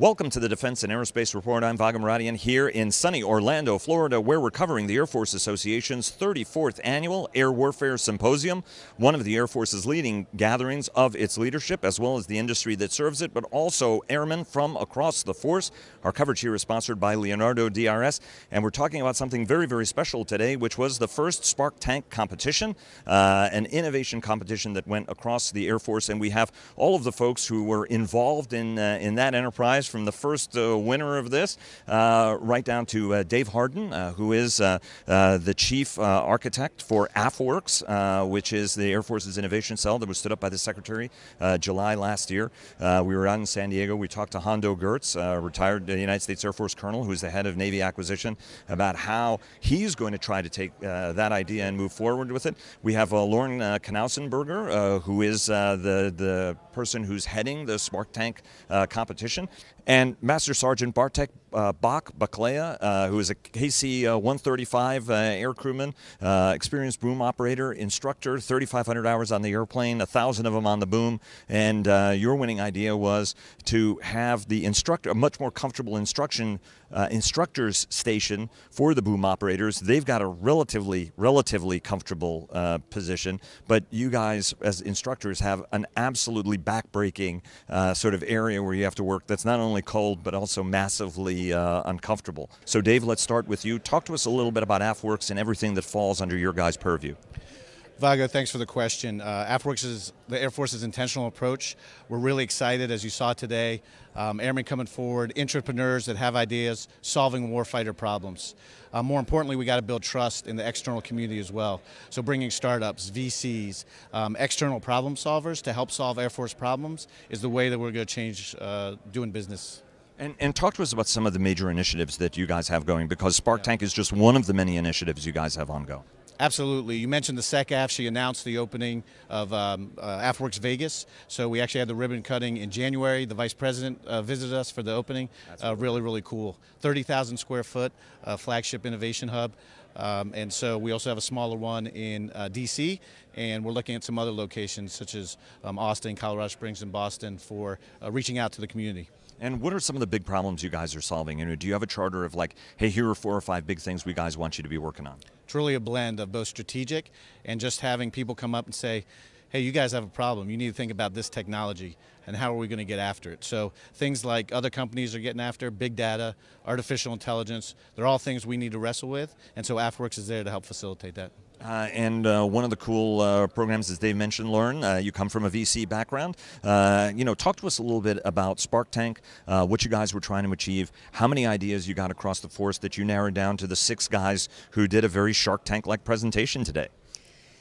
Welcome to the Defense and Aerospace Report. I'm Vago Muradian here in sunny Orlando, Florida, where we're covering the Air Force Association's 34th Annual Air Warfare Symposium, one of the Air Force's leading gatherings of its leadership, as well as the industry that serves it, but also airmen from across the force. Our coverage here is sponsored by Leonardo DRS, and we're talking about something very, very special today, which was the first Spark Tank competition, an innovation competition that went across the Air Force, and we have all of the folks who were involved in that enterprise, from the first winner of this right down to Dave Harden, who is the chief architect for AFWERX, which is the Air Force's innovation cell that was stood up by the Secretary July last year. We were out in San Diego. We talked to Hondo Gertz, retired United States Air Force colonel, who's the head of Navy acquisition, about how he's going to try to take that idea and move forward with it. We have Lauren Knausenberger, who is the person who's heading the Spark Tank competition, and Master Sergeant Bartek Baklaya, who is a KC-135 air crewman, experienced boom operator, instructor, 3,500 hours on the airplane, 1,000 of them on the boom, and your winning idea was to have the instructor, a much more comfortable instructor's station for the boom operators. They've got a relatively comfortable position, but you guys as instructors have an absolutely back-breaking sort of area where you have to work that's not only cold but also massively uncomfortable. So Dave, let's start with you. Talk to us a little bit about AFWERX and everything that falls under your guys' purview. Vago, thanks for the question. AFWERX is the Air Force's intentional approach. We're really excited, as you saw today, airmen coming forward, entrepreneurs that have ideas, solving warfighter problems. More importantly, we got to build trust in the external community as well. So bringing startups, VCs, external problem solvers to help solve Air Force problems is the way that we're going to change doing business. And talk to us about some of the major initiatives that you guys have going, because Spark Tank is just one of the many initiatives you guys have on go. Absolutely. You mentioned the SecAF. She announced the opening of AFWERX Vegas. So we actually had the ribbon cutting in January. The Vice President visited us for the opening. Really cool. 30,000 square foot flagship innovation hub. And so we also have a smaller one in D.C., and we're looking at some other locations such as Austin, Colorado Springs, and Boston for reaching out to the community. And what are some of the big problems you guys are solving? You know, do you have a charter of like, hey, here are 4 or 5 big things we guys want you to be working on? It's really a blend of both strategic and just having people come up and say, hey, you guys have a problem. You need to think about this technology and how are we going to get after it. So things like other companies are getting after, big data, artificial intelligence, they're all things we need to wrestle with. And so AFWERX is there to help facilitate that. And one of the cool programs, as Dave mentioned, Lauren, you come from a VC background. You know, talk to us a little bit about Spark Tank, what you guys were trying to achieve, how many ideas you got across the force that you narrowed down to the 6 guys who did a very Shark Tank-like presentation today.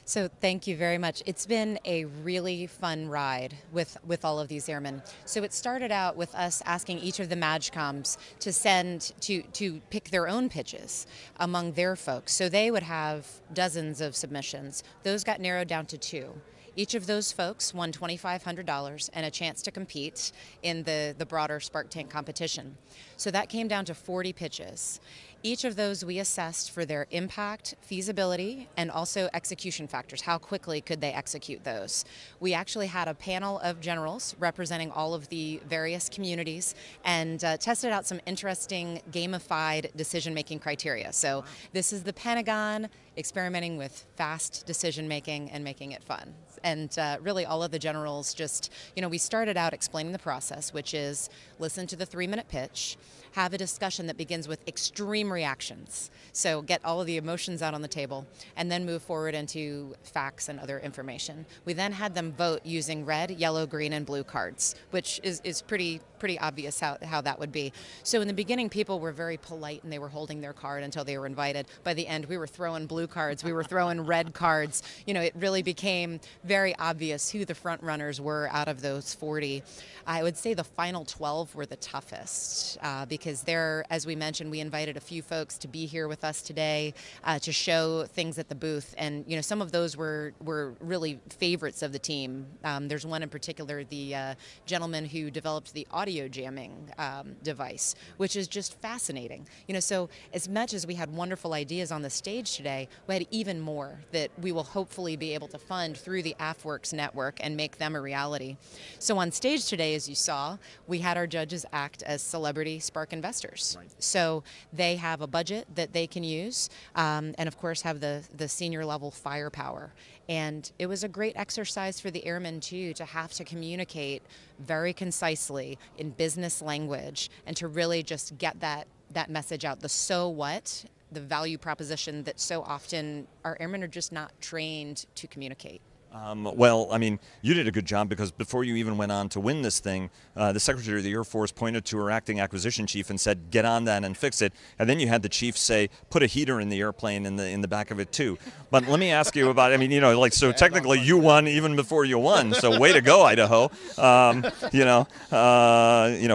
So thank you very much. It's been a really fun ride with all of these airmen. So it started out with us asking each of the MAGCOMs to send, to pick their own pitches among their folks. So they would have dozens of submissions. Those got narrowed down to 2. Each of those folks won $2,500 and a chance to compete in the broader Spark Tank competition. So that came down to 40 pitches. Each of those we assessed for their impact, feasibility, and also execution factors. How quickly could they execute those? We actually had a panel of generals representing all of the various communities and tested out some interesting gamified decision-making criteria. So this is the Pentagon experimenting with fast decision-making and making it fun. And really all of the generals just, you know, we started out explaining the process, which is listen to the 3-minute pitch, have a discussion that begins with extreme reactions. So get all of the emotions out on the table and then move forward into facts and other information. We then had them vote using red, yellow, green, and blue cards, which is pretty obvious how that would be. So in the beginning, people were very polite and they were holding their card until they were invited. By the end, we were throwing blue cards, we were throwing red cards. You know, it really became very obvious who the front runners were out of those 40. I would say the final 12 were the toughest because there, as we mentioned, we invited a few folks to be here with us today to show things at the booth, and you know, some of those were really favorites of the team. There's one in particular, the gentleman who developed the audio jamming device, which is just fascinating. You know, so as much as we had wonderful ideas on the stage today, we had even more that we will hopefully be able to fund through the AFWERX network and make them a reality. So on stage today, as you saw, we had our judges act as celebrity spark investors. Right. So they have a budget that they can use, and of course have the senior level firepower. And it was a great exercise for the airmen too, to have to communicate very concisely in business language and to really just get that message out, the so what, the value proposition that so often our airmen are just not trained to communicate. Well, I mean, you did a good job, because before you even went on to win this thing, the Secretary of the Air Force pointed to her acting acquisition chief and said, "Get on that and fix it." And then you had the chief say, "Put a heater in the airplane in the back of it too." But let me ask you about. I mean, like, so technically you won even before you won. So way to go, Idaho.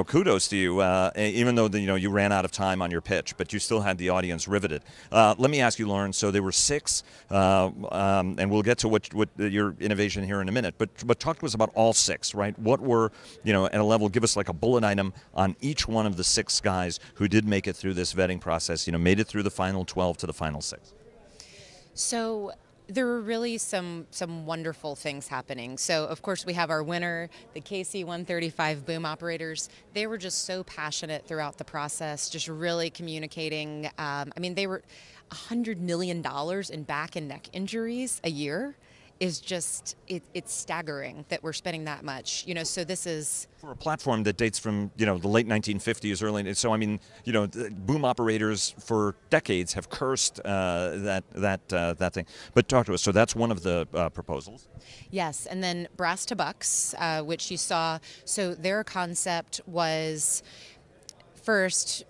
Kudos to you. Even though you ran out of time on your pitch, but you still had the audience riveted. Let me ask you, Lauren. So there were 6, and we'll get to what your innovation here in a minute, but talk to us about all 6, right? What were, at a level, give us like a bullet item on each one of the 6 guys who did make it through this vetting process, made it through the final 12 to the final 6. So there were really some wonderful things happening. So of course we have our winner, the KC-135 boom operators. They were just so passionate throughout the process, just really communicating. I mean, they were $100 million in back and neck injuries a year. Is just, it's staggering that we're spending that much, so this is... For a platform that dates from, the late 1950s, early, so I mean, boom operators for decades have cursed that thing. But talk to us, so that's one of the proposals. Yes, and then brass to bucks, which you saw, so their concept was, first,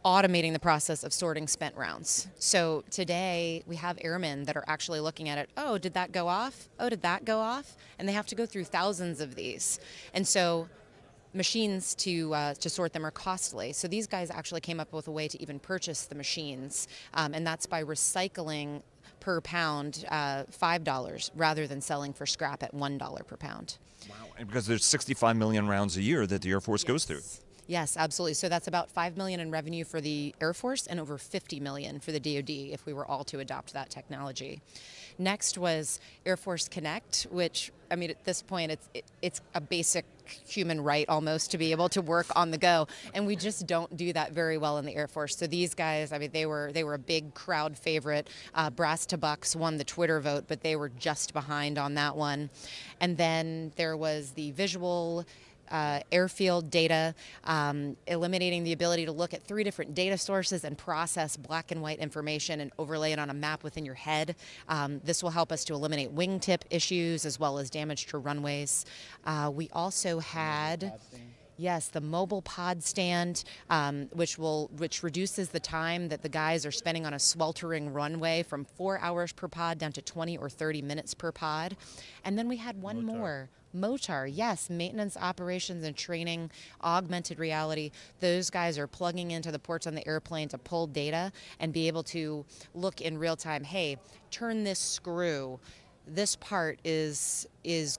automating the process of sorting spent rounds. So today we have airmen that are actually looking at it. Oh, did that go off? Oh, did that go off? And they have to go through thousands of these. And so machines to sort them are costly. So these guys actually came up with a way to even purchase the machines, and that's by recycling per pound $5 rather than selling for scrap at $1 per pound. Wow, and because there's 65 million rounds a year that the Air Force goes through. Yes, absolutely. So that's about $5 million in revenue for the Air Force and over $50 million for the DoD if we were all to adopt that technology. Next was Air Force Connect, which, I mean, at this point, it's a basic human right almost to be able to work on the go, and we just don't do that very well in the Air Force. So these guys, I mean, they were a big crowd favorite. Brass to bucks won the Twitter vote, but they were just behind on that one. And then there was the visual airfield data, eliminating the ability to look at 3 different data sources and process black and white information and overlay it on a map within your head. This will help us to eliminate wingtip issues as well as damage to runways. We also had... Yes, the mobile pod stand, which reduces the time that the guys are spending on a sweltering runway from 4 hours per pod down to 20 or 30 minutes per pod. And then we had one more. MOTAR, yes, maintenance, operations, and training, augmented reality. Those guys are plugging into the ports on the airplane to pull data and be able to look in real time, hey, turn this screw. This part is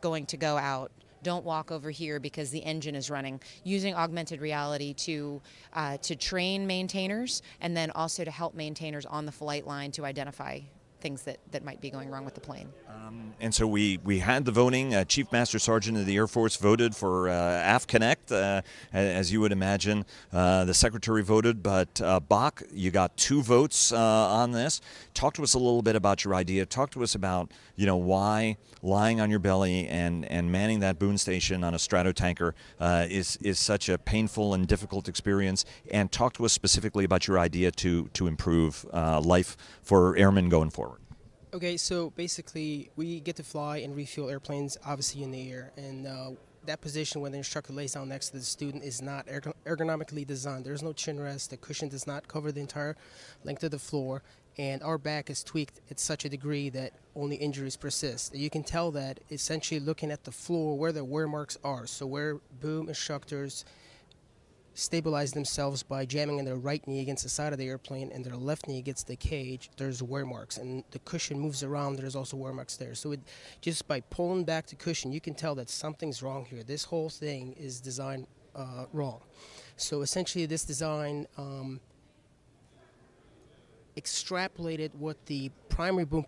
going to go out. Don't walk over here because the engine is running. Using augmented reality to train maintainers and then also to help maintainers on the flight line to identify things that might be going wrong with the plane. And so we had the voting. Chief Master Sergeant of the Air Force voted for AF Connect, as you would imagine. The Secretary voted, but Bach, you got 2 votes on this. Talk to us a little bit about your idea. Talk to us about why lying on your belly and manning that boom station on a stratotanker is such a painful and difficult experience. And talk to us specifically about your idea to improve life for airmen going forward. Okay, so basically we get to fly and refuel airplanes obviously in the air, and that position when the instructor lays down next to the student is not ergonomically designed. There's no chin rest, the cushion does not cover the entire length of the floor, and our back is tweaked at such a degree that only injuries persist. You can tell that essentially looking at the floor where the wear marks are, so where boom instructors stabilize themselves by jamming in their right knee against the side of the airplane and their left knee against the cage, there's wear marks, and the cushion moves around, there's also wear marks there. So just by pulling back the cushion, you can tell that something's wrong here. This whole thing is designed wrong. So essentially this design extrapolated what the primary boom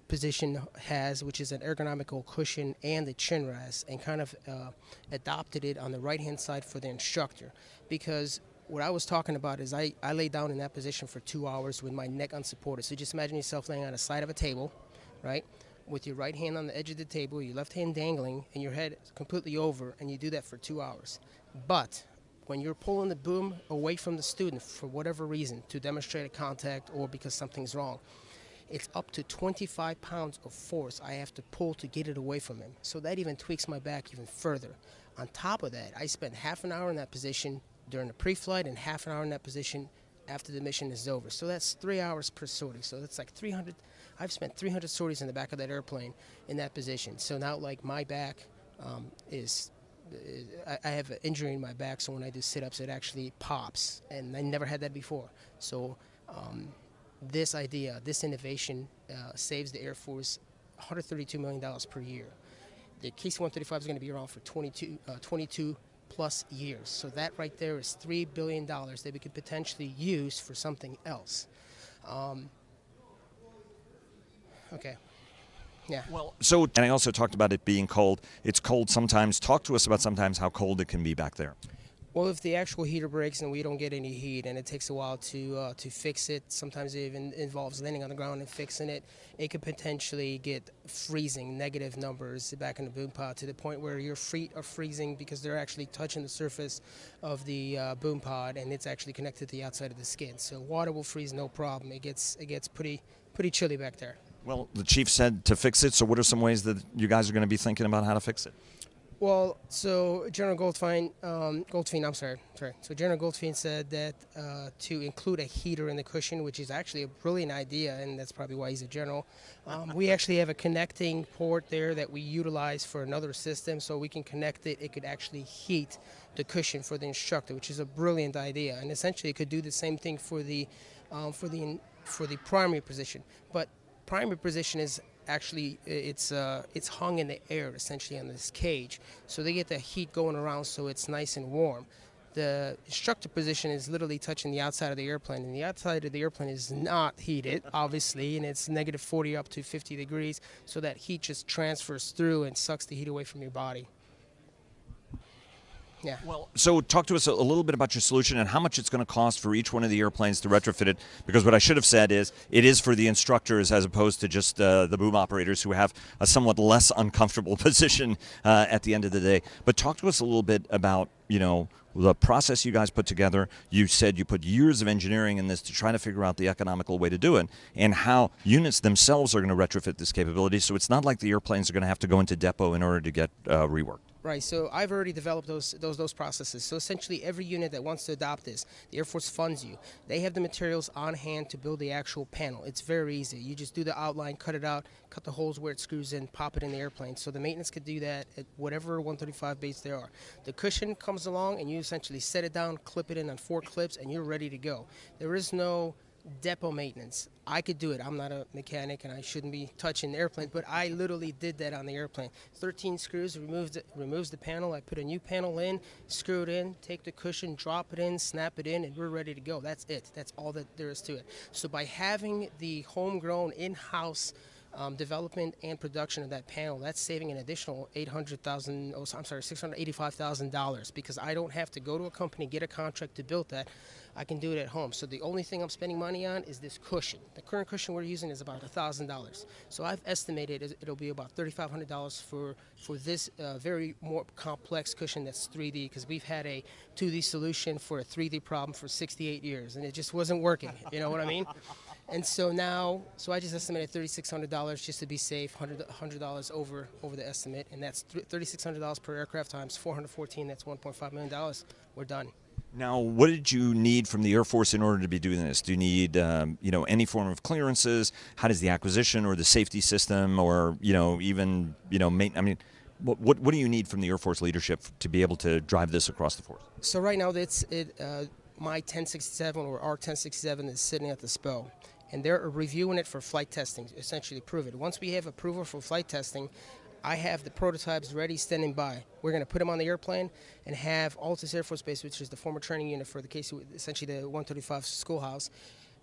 position has, which is an ergonomical cushion and the chin rest, and kind of adopted it on the right-hand side for the instructor. Because what I was talking about is I lay down in that position for 2 hours with my neck unsupported. So just imagine yourself laying on the side of a table, right, with your right hand on the edge of the table, your left hand dangling, and your head completely over, and you do that for 2 hours. But when you're pulling the boom away from the student for whatever reason, to demonstrate a contact or because something's wrong, it's up to 25 pounds of force I have to pull to get it away from him. So that even tweaks my back even further. On top of that, I spend half an hour in that position during the pre-flight and half an hour in that position after the mission is over. So that's 3 hours per sortie. So that's like 300. I've spent 300 sorties in the back of that airplane in that position. So now, like, my back I have an injury in my back, so when I do sit-ups, it actually pops, and I never had that before. So this idea, this innovation saves the Air Force $132 million per year. The KC-135 is going to be around for 22 plus years. So that right there is $3 billion that we could potentially use for something else. Okay. Yeah. Well, so, and I also talked about it being cold. It's cold sometimes. Talk to us about sometimes how cold it can be back there. Well, if the actual heater breaks and we don't get any heat, and it takes a while to fix it, sometimes it even involves landing on the ground and fixing it, it could potentially get freezing, negative numbers back in the boom pod, to the point where your feet are freezing because they're actually touching the surface of the boom pod, and it's actually connected to the outside of the skin. So water will freeze no problem. It gets pretty chilly back there. Well, the chief said to fix it, so what are some ways that you guys are going to be thinking about how to fix it? Well, so General Goldfein, So General Goldfein said that to include a heater in the cushion, which is actually a brilliant idea, and that's probably why he's a general. We actually have a connecting port there that we utilize for another system, so we can connect it. It could actually heat the cushion for the instructor, which is a brilliant idea, and essentially it could do the same thing for the primary position. But primary position is actually it's hung in the air essentially on this cage, so they get the heat going around, so it's nice and warm. The instructor position is literally touching the outside of the airplane, and the outside of the airplane is not heated, obviously, and it's negative 40 up to 50 degrees, so that heat just transfers through and sucks the heat away from your body. Yeah. Well, so talk to us a little bit about your solution and how much it's going to cost for each one of the airplanes to retrofit it, because what I should have said is it is for the instructors as opposed to just the boom operators who have a somewhat less uncomfortable position at the end of the day. But talk to us a little bit about, you know, the process you guys put together. You said you put years of engineering in this to try to figure out the economical way to do it, and how units themselves are going to retrofit this capability, so it's not like the airplanes are going to have to go into depot in order to get reworked. Right, so I've already developed those processes. So essentially every unit that wants to adopt this, the Air Force funds you. They have the materials on hand to build the actual panel. It's very easy. You just do the outline, cut it out, cut the holes where it screws in, pop it in the airplane. So the maintenance could do that at whatever 135 base there are. The cushion comes along and you essentially set it down, clip it in on 4 clips, and you're ready to go. There is no depot maintenance. I could do it. I'm not a mechanic and I shouldn't be touching the airplane, but I literally did that on the airplane. 13 screws, removes the panel. I put a new panel in, screw it in, take the cushion, drop it in, snap it in, and we're ready to go. That's it. That's all that there is to it. So by having the homegrown in-house development and production of that panel, that's saving an additional $685,000, because I don't have to go to a company, get a contract to build that. I can do it at home. So the only thing I'm spending money on is this cushion. The current cushion we're using is about $1,000. So I've estimated it'll be about $3,500 for this very more complex cushion that's 3D, because we've had a 2D solution for a 3D problem for 68 years, and it just wasn't working. You know what I mean? And so now, I just estimated $3,600 just to be safe, $100 over the estimate, and that's $3,600 per aircraft times 414. That's $1.5 million. We're done. Now, what did you need from the Air Force in order to be doing this? Do you need, any form of clearances? How does the acquisition or the safety system, or even what do you need from the Air Force leadership to be able to drive this across the force? So right now, my 1067 or our 1067 is sitting at the SPO, and they're reviewing it for flight testing, essentially prove it. Once we have approval for flight testing, I have the prototypes ready, standing by. We're going to put them on the airplane and have Altus Air Force Base, which is the former training unit for the KC, essentially the 135 schoolhouse,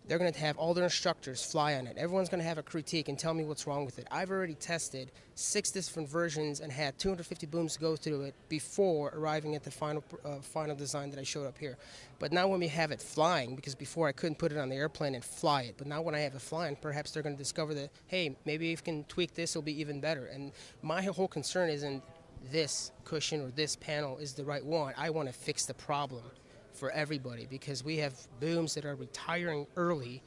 They're going to have all their instructors fly on it. Everyone's going to have a critique and tell me what's wrong with it. I've already tested 6 different versions and had 250 booms go through it before arriving at the final design that I showed up here. But now when we have it flying, because before I couldn't put it on the airplane and fly it, but now when I have it flying, perhaps they're going to discover that, hey, maybe if you can tweak this, it'll be even better. And my whole concern isn't this cushion or this panel is the right one. I want to fix the problem for everybody, because we have booms that are retiring early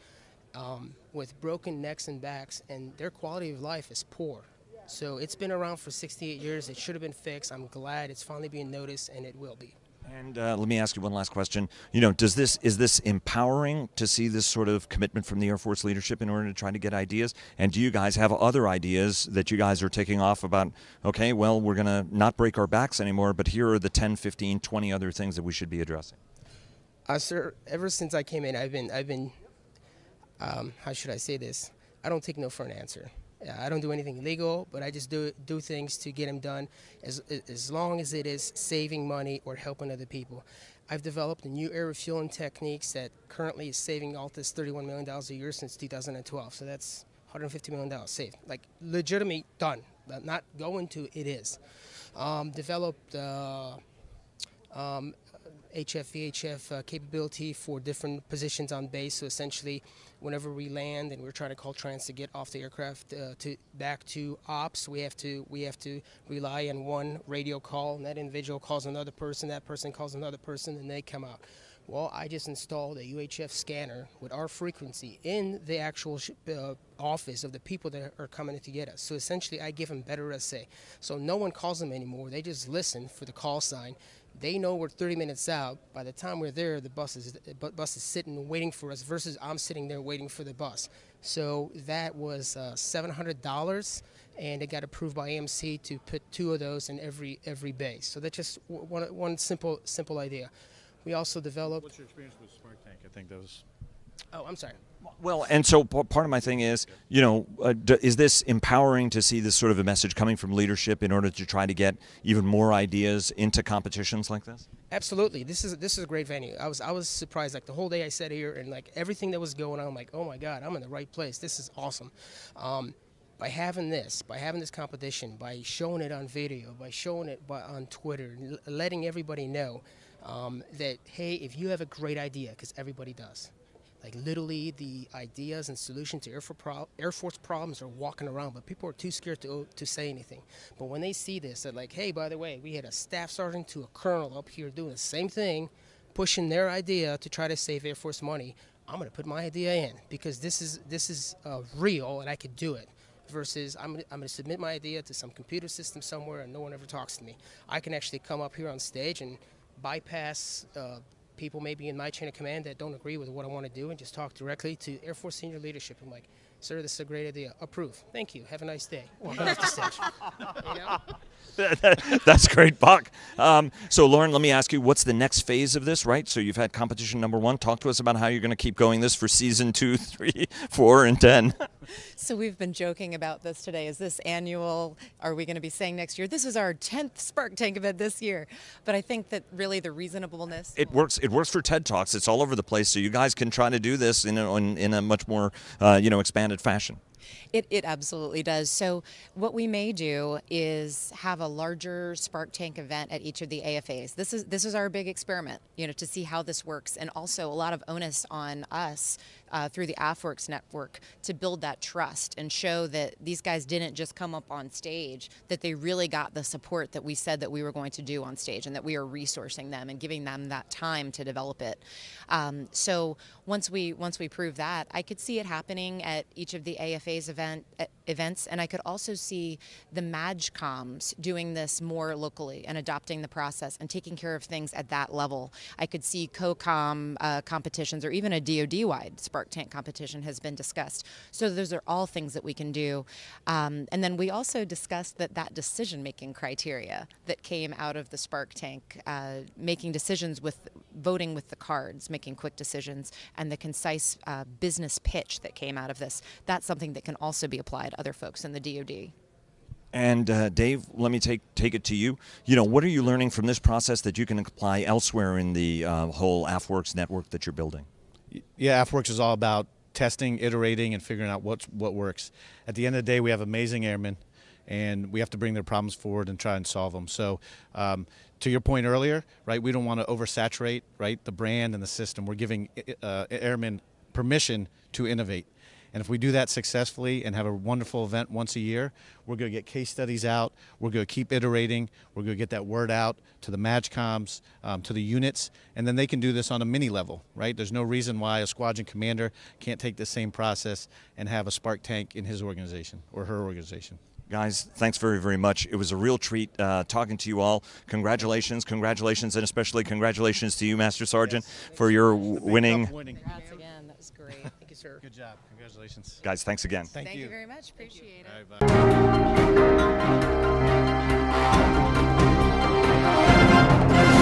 with broken necks and backs, and their quality of life is poor. So it's been around for 68 years. It should have been fixed. I'm glad it's finally being noticed, and it will be. And let me ask you one last question. You know, is this empowering to see this sort of commitment from the Air Force leadership in order to try to get ideas? And do you guys have other ideas that you guys are taking off about, okay, well, we're going to not break our backs anymore, but here are the 10, 15, 20 other things that we should be addressing? Sir, ever since I came in, I've been how should I say this? I don't take no for an answer. I don't do anything illegal, but I just do things to get them done as long as it is saving money or helping other people. I've developed a new air refueling techniques that currently is saving Altus $31 million a year since 2012. So that's $150 million saved. Like, legitimate, done. Not going to, it is. Developed HF, capability for different positions on base. So essentially, whenever we land and we're trying to call trans to get off the aircraft back to ops, we have to rely on one radio call, and that individual calls another person, that person calls another person, and they come out. Well, I just installed a UHF scanner with our frequency in the actual office of the people that are coming in to get us. So essentially, I give them better SA. So no one calls them anymore. They just listen for the call sign. They know we're 30 minutes out. By the time we're there, the bus is sitting waiting for us versus I'm sitting there waiting for the bus. So that was $700, and it got approved by AMC to put 2 of those in every base. So that's just one simple idea. We also developed. What's your experience with Spark Tank? I think that was. Oh, I'm sorry. Well, and so part of my thing is, you know, is this empowering to see this sort of a message coming from leadership in order to try to get even more ideas into competitions like this? Absolutely. This is a great venue. I was surprised. Like, the whole day I sat here and like everything that was going on, I'm like, oh my God, I'm in the right place. This is awesome. By having this competition, by showing it on video, by showing it on Twitter, letting everybody know that, hey, if you have a great idea, because everybody does. Like, literally, the ideas and solutions to Air Force problems are walking around, but people are too scared to say anything. But when they see this, they're like, hey, by the way, we had a staff sergeant to a colonel up here doing the same thing, pushing their idea to try to save Air Force money. I'm going to put my idea in because this is real and I could do it. Versus I'm going to submit my idea to some computer system somewhere and no one ever talks to me. I can actually come up here on stage and bypass people maybe in my chain of command that don't agree with what I want to do and just talk directly to Air Force senior leadership. I'm like, sir, this is a great idea. Approve. Thank you. Have a nice day. Walk off the stage. You know? That's great, Buck. So, Lauren, let me ask you, what's the next phase of this, right? So you've had competition number 1. Talk to us about how you're going to keep going this for season 2, 3, 4, and 10. So we've been joking about this today. Is this annual? Are we going to be saying next year, this is our 10th Spark Tank event this year? But I think that really the reasonableness. It works for TED Talks. It's all over the place. So you guys can try to do this in a much more, expanded fashion. It absolutely does. So what we may do is have a larger Spark Tank event at each of the AFAs. This is our big experiment, to see how this works, and also a lot of onus on us through the AFWERX network to build that trust and show that these guys didn't just come up on stage, that they really got the support that we said that we were going to do on stage, and that we are resourcing them and giving them that time to develop it. So once we prove that, I could see it happening at each of the AFA's events, and I could also see the MAGCOMs doing this more locally and adopting the process and taking care of things at that level. I could see COCOM competitions, or even a DoD-wide Spark Tank competition has been discussed. So those are all things that we can do. And then we also discussed that decision-making criteria that came out of the Spark Tank, making decisions with voting with the cards, making quick decisions, and the concise business pitch that came out of this. That's something that can also be applied to other folks in the DoD. And Dave, let me take it to you. What are you learning from this process that you can apply elsewhere in the whole AFWERX network that you're building? Yeah, AFWERX is all about testing, iterating, and figuring out what works. At the end of the day, we have amazing airmen, and we have to bring their problems forward and try and solve them. So, to your point earlier, right, we don't want to oversaturate, right, the brand and the system. We're giving airmen permission to innovate. And if we do that successfully and have a wonderful event once a year, we're going to get case studies out. We're going to keep iterating. We're going to get that word out to the MAJCOMs, to the units, and then they can do this on a mini level, right? There's no reason why a squadron commander can't take the same process and have a spark tank in his organization or her organization. Guys, thanks very, very much. It was a real treat talking to you all. Congratulations, congratulations, and especially congratulations to you, Master Sergeant, for your winning. Congrats again. That was great. Thank you, sir. Good job. Congratulations. Guys, thanks again. Thank you very much. Appreciate it. All right, bye.